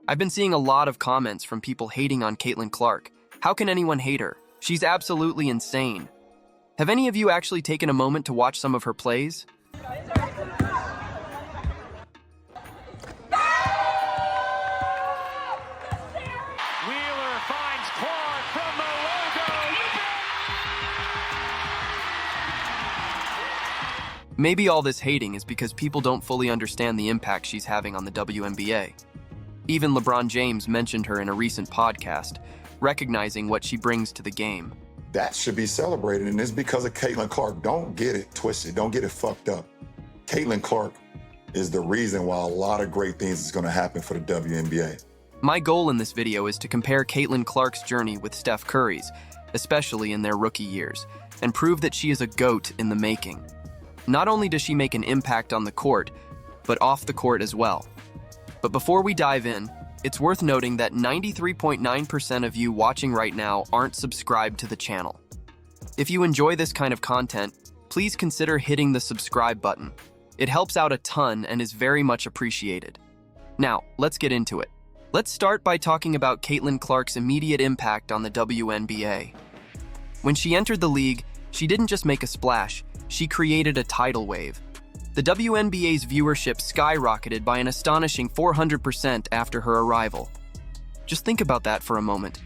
I've been seeing a lot of comments from people hating on Caitlin Clark. How can anyone hate her? She's absolutely insane. Have any of you actually taken a moment to watch some of her plays? Maybe all this hating is because people don't fully understand the impact she's having on the WNBA. Even LeBron James mentioned her in a recent podcast, recognizing what she brings to the game. That should be celebrated, and it's because of Caitlin Clark. Don't get it twisted. Don't get it fucked up. Caitlin Clark is the reason why a lot of great things is going to happen for the WNBA. My goal in this video is to compare Caitlin Clark's journey with Steph Curry's, especially in their rookie years, and prove that she is a GOAT in the making. Not only does she make an impact on the court, but off the court as well. But before we dive in, it's worth noting that 93.9% of you watching right now aren't subscribed to the channel. If you enjoy this kind of content, please consider hitting the subscribe button. It helps out a ton and is very much appreciated. Now, let's get into it. Let's start by talking about Caitlin Clark's immediate impact on the WNBA. When she entered the league, she didn't just make a splash, she created a tidal wave. The WNBA's viewership skyrocketed by an astonishing 400% after her arrival. Just think about that for a moment.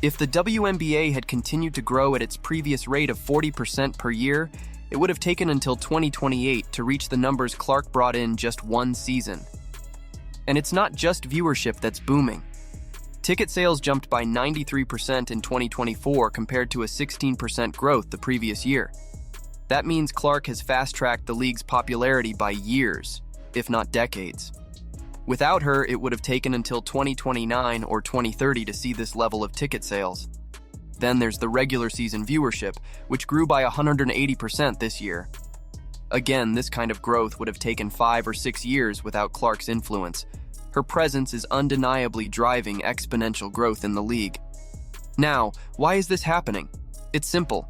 If the WNBA had continued to grow at its previous rate of 40% per year, it would have taken until 2028 to reach the numbers Clark brought in just one season. And it's not just viewership that's booming. Ticket sales jumped by 93% in 2024 compared to a 16% growth the previous year. That means Clark has fast-tracked the league's popularity by years, if not decades. Without her, it would have taken until 2029 or 2030 to see this level of ticket sales. Then there's the regular season viewership, which grew by 180% this year. Again, this kind of growth would have taken 5 or 6 years without Clark's influence. Her presence is undeniably driving exponential growth in the league. Now, why is this happening? It's simple.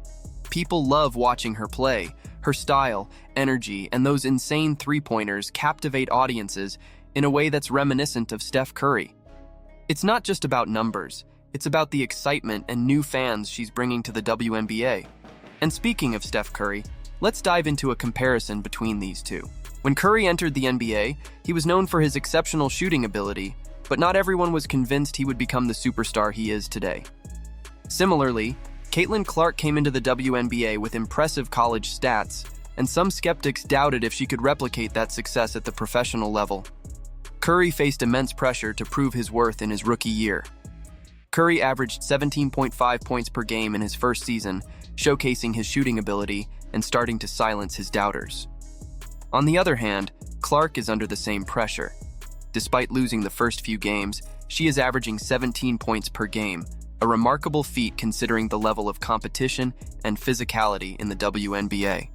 People love watching her play. Her style, energy, and those insane three-pointers captivate audiences in a way that's reminiscent of Steph Curry. It's not just about numbers. It's about the excitement and new fans she's bringing to the WNBA. And speaking of Steph Curry, let's dive into a comparison between these two. When Curry entered the NBA, he was known for his exceptional shooting ability, but not everyone was convinced he would become the superstar he is today. Similarly, Caitlin Clark came into the WNBA with impressive college stats, and some skeptics doubted if she could replicate that success at the professional level. Curry faced immense pressure to prove his worth in his rookie year. Curry averaged 17.5 points per game in his first season, showcasing his shooting ability and starting to silence his doubters. On the other hand, Clark is under the same pressure. Despite losing the first few games, she is averaging 17 points per game, a remarkable feat considering the level of competition and physicality in the WNBA.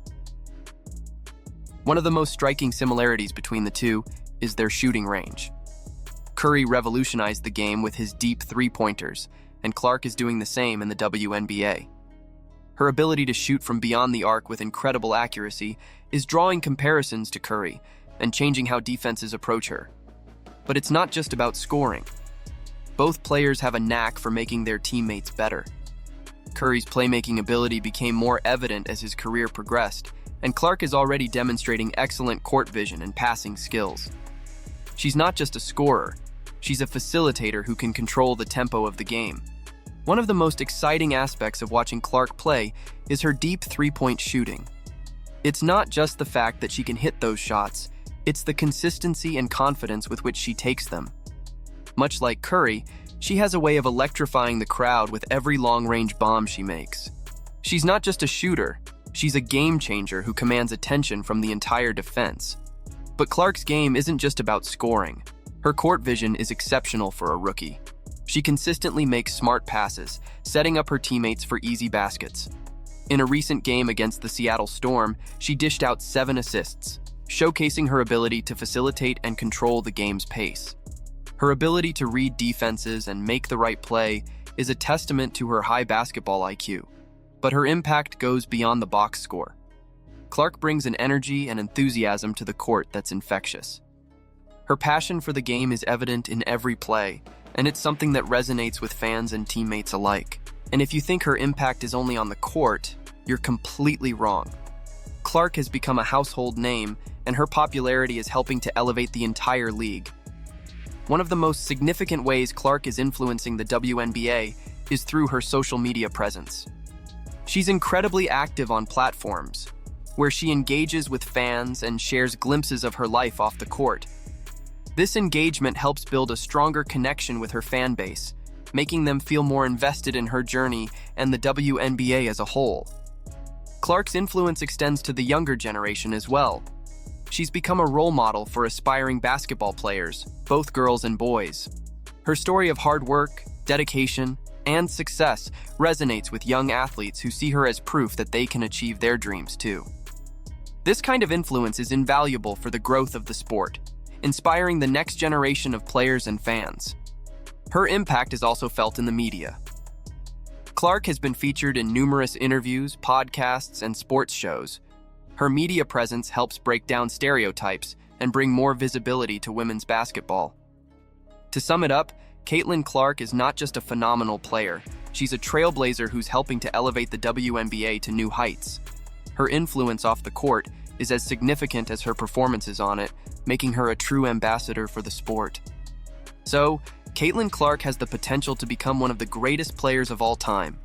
One of the most striking similarities between the two is their shooting range. Curry revolutionized the game with his deep three-pointers, and Clark is doing the same in the WNBA. Her ability to shoot from beyond the arc with incredible accuracy is drawing comparisons to Curry and changing how defenses approach her. But it's not just about scoring. Both players have a knack for making their teammates better. Curry's playmaking ability became more evident as his career progressed, and Clark is already demonstrating excellent court vision and passing skills. She's not just a scorer, she's a facilitator who can control the tempo of the game. One of the most exciting aspects of watching Clark play is her deep three-point shooting. It's not just the fact that she can hit those shots, it's the consistency and confidence with which she takes them. Much like Curry, she has a way of electrifying the crowd with every long-range bomb she makes. She's not just a shooter, she's a game changer who commands attention from the entire defense. But Clark's game isn't just about scoring. Her court vision is exceptional for a rookie. She consistently makes smart passes, setting up her teammates for easy baskets. In a recent game against the Seattle Storm, she dished out 7 assists, showcasing her ability to facilitate and control the game's pace. Her ability to read defenses and make the right play is a testament to her high basketball IQ, but her impact goes beyond the box score. Clark brings an energy and enthusiasm to the court that's infectious. Her passion for the game is evident in every play, and it's something that resonates with fans and teammates alike. And if you think her impact is only on the court, you're completely wrong. Clark has become a household name, and her popularity is helping to elevate the entire league. One of the most significant ways Clark is influencing the WNBA is through her social media presence. She's incredibly active on platforms, where she engages with fans and shares glimpses of her life off the court. This engagement helps build a stronger connection with her fan base, making them feel more invested in her journey and the WNBA as a whole. Clark's influence extends to the younger generation as well. She's become a role model for aspiring basketball players, both girls and boys. Her story of hard work, dedication, and success resonates with young athletes who see her as proof that they can achieve their dreams too. This kind of influence is invaluable for the growth of the sport, inspiring the next generation of players and fans. Her impact is also felt in the media. Clark has been featured in numerous interviews, podcasts, and sports shows. Her media presence helps break down stereotypes and bring more visibility to women's basketball. To sum it up, Caitlin Clark is not just a phenomenal player, she's a trailblazer who's helping to elevate the WNBA to new heights. Her influence off the court is as significant as her performances on it, making her a true ambassador for the sport. So, Caitlin Clark has the potential to become one of the greatest players of all time.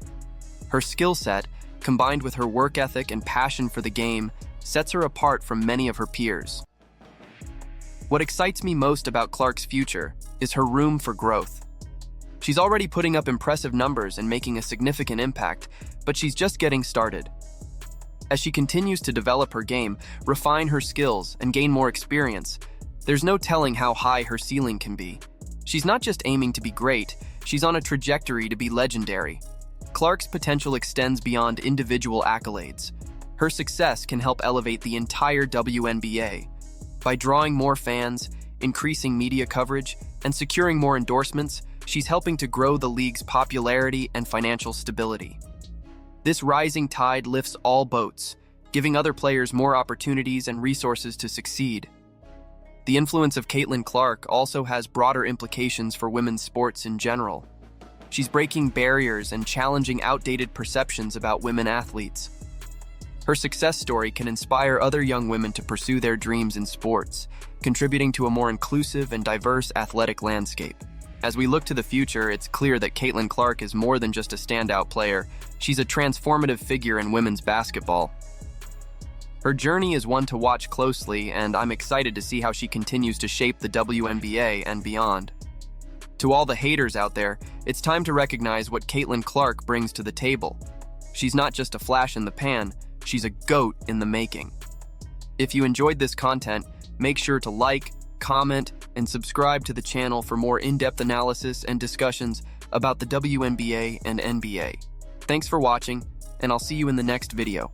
Her skill set, combined with her work ethic and passion for the game, sets her apart from many of her peers. What excites me most about Clark's future is her room for growth. She's already putting up impressive numbers and making a significant impact, but she's just getting started. As she continues to develop her game, refine her skills, and gain more experience, there's no telling how high her ceiling can be. She's not just aiming to be great, she's on a trajectory to be legendary. Clark's potential extends beyond individual accolades. Her success can help elevate the entire WNBA. By drawing more fans, increasing media coverage, and securing more endorsements, she's helping to grow the league's popularity and financial stability. This rising tide lifts all boats, giving other players more opportunities and resources to succeed. The influence of Caitlin Clark also has broader implications for women's sports in general. She's breaking barriers and challenging outdated perceptions about women athletes. Her success story can inspire other young women to pursue their dreams in sports, contributing to a more inclusive and diverse athletic landscape. As we look to the future, it's clear that Caitlin Clark is more than just a standout player. She's a transformative figure in women's basketball. Her journey is one to watch closely, and I'm excited to see how she continues to shape the WNBA and beyond. To all the haters out there, it's time to recognize what Caitlin Clark brings to the table. She's not just a flash in the pan, she's a GOAT in the making. If you enjoyed this content, make sure to like, comment, and subscribe to the channel for more in-depth analysis and discussions about the WNBA and NBA. Thanks for watching, and I'll see you in the next video.